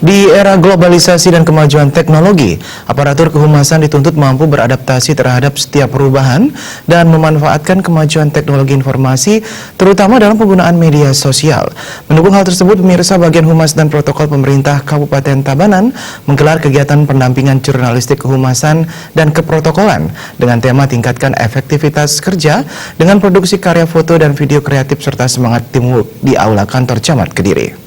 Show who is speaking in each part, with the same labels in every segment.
Speaker 1: Di era globalisasi dan kemajuan teknologi, aparatur kehumasan dituntut mampu beradaptasi terhadap setiap perubahan dan memanfaatkan kemajuan teknologi informasi, terutama dalam penggunaan media sosial. Mendukung hal tersebut, pemirsa Bagian Humas dan Protokol Pemerintah Kabupaten Tabanan menggelar kegiatan pendampingan jurnalistik kehumasan dan keprotokolan dengan tema tingkatkan efektivitas kerja dengan produksi karya foto dan video kreatif serta semangat teamwork di Aula Kantor Camat Kediri.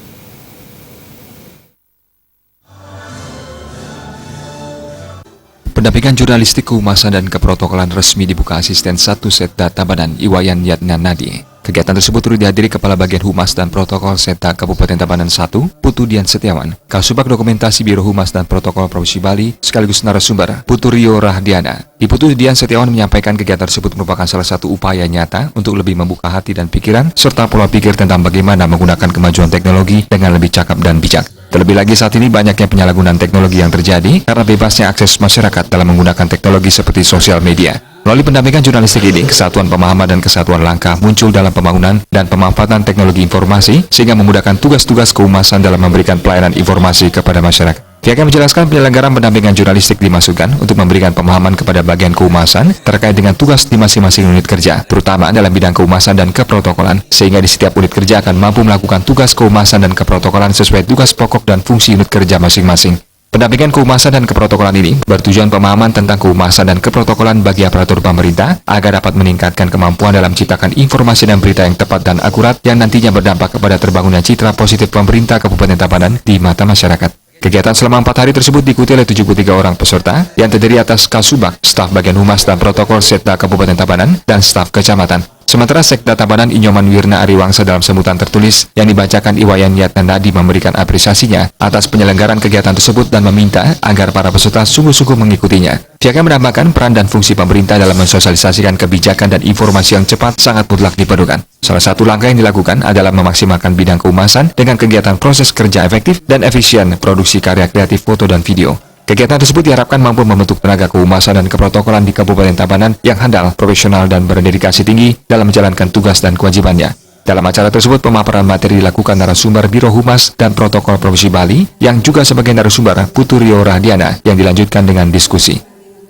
Speaker 2: Pendampingan jurnalistik kehumasan dan keprotokolan resmi dibuka asisten 1 Setda Tabanan Iwayan Yatna Nadi. Kegiatan tersebut turut dihadiri Kepala Bagian Humas dan Protokol Setda Kabupaten Tabanan 1, Putu Dian Setiawan, Kasubag Dokumentasi Biro Humas dan Protokol Provinsi Bali, sekaligus narasumber, Putu Rio Rahdiana. Di Putu Dian Setiawan menyampaikan kegiatan tersebut merupakan salah satu upaya nyata untuk lebih membuka hati dan pikiran, serta pola pikir tentang bagaimana menggunakan kemajuan teknologi dengan lebih cakap dan bijak. Terlebih lagi saat ini banyaknya penyalahgunaan teknologi yang terjadi karena bebasnya akses masyarakat dalam menggunakan teknologi seperti sosial media. Melalui pendampingan jurnalistik ini, kesatuan pemahaman dan kesatuan langkah muncul dalam pembangunan dan pemanfaatan teknologi informasi sehingga memudahkan tugas-tugas kehumasan dalam memberikan pelayanan informasi kepada masyarakat. Pihaknya menjelaskan penyelenggaraan pendampingan jurnalistik dimaksudkan untuk memberikan pemahaman kepada bagian kehumasan terkait dengan tugas di masing-masing unit kerja, terutama dalam bidang kehumasan dan keprotokolan, sehingga di setiap unit kerja akan mampu melakukan tugas kehumasan dan keprotokolan sesuai tugas pokok dan fungsi unit kerja masing-masing. Pendampingan kehumasan dan keprotokolan ini bertujuan pemahaman tentang kehumasan dan keprotokolan bagi aparatur pemerintah agar dapat meningkatkan kemampuan dalam menciptakan informasi dan berita yang tepat dan akurat yang nantinya berdampak kepada terbangunnya citra positif pemerintah Kabupaten Tabanan di mata masyarakat. Kegiatan selama 4 hari tersebut diikuti oleh 73 orang peserta yang terdiri atas Kasubag, staf Bagian Humas dan Protokol Setda Kabupaten Tabanan, dan staf Kecamatan. Sementara Sekda Tabanan Inyoman Wirna Ariwangsa dalam sambutan tertulis yang dibacakan Iwayan Yatna Nadi memberikan apresiasinya atas penyelenggaraan kegiatan tersebut dan meminta agar para peserta sungguh-sungguh mengikutinya. Pihaknya menambahkan peran dan fungsi pemerintah dalam mensosialisasikan kebijakan dan informasi yang cepat sangat mutlak diperlukan. Salah satu langkah yang dilakukan adalah memaksimalkan bidang kehumasan dengan kegiatan proses kerja efektif dan efisien produksi karya kreatif foto dan video. Kegiatan tersebut diharapkan mampu membentuk tenaga kehumasan dan keprotokolan di Kabupaten Tabanan yang handal, profesional, dan berdedikasi tinggi dalam menjalankan tugas dan kewajibannya. Dalam acara tersebut, pemaparan materi dilakukan narasumber Biro Humas dan Protokol Provinsi Bali yang juga sebagai narasumber Putu Rio Rahdiana yang dilanjutkan dengan diskusi.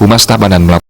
Speaker 2: Humas Tabanan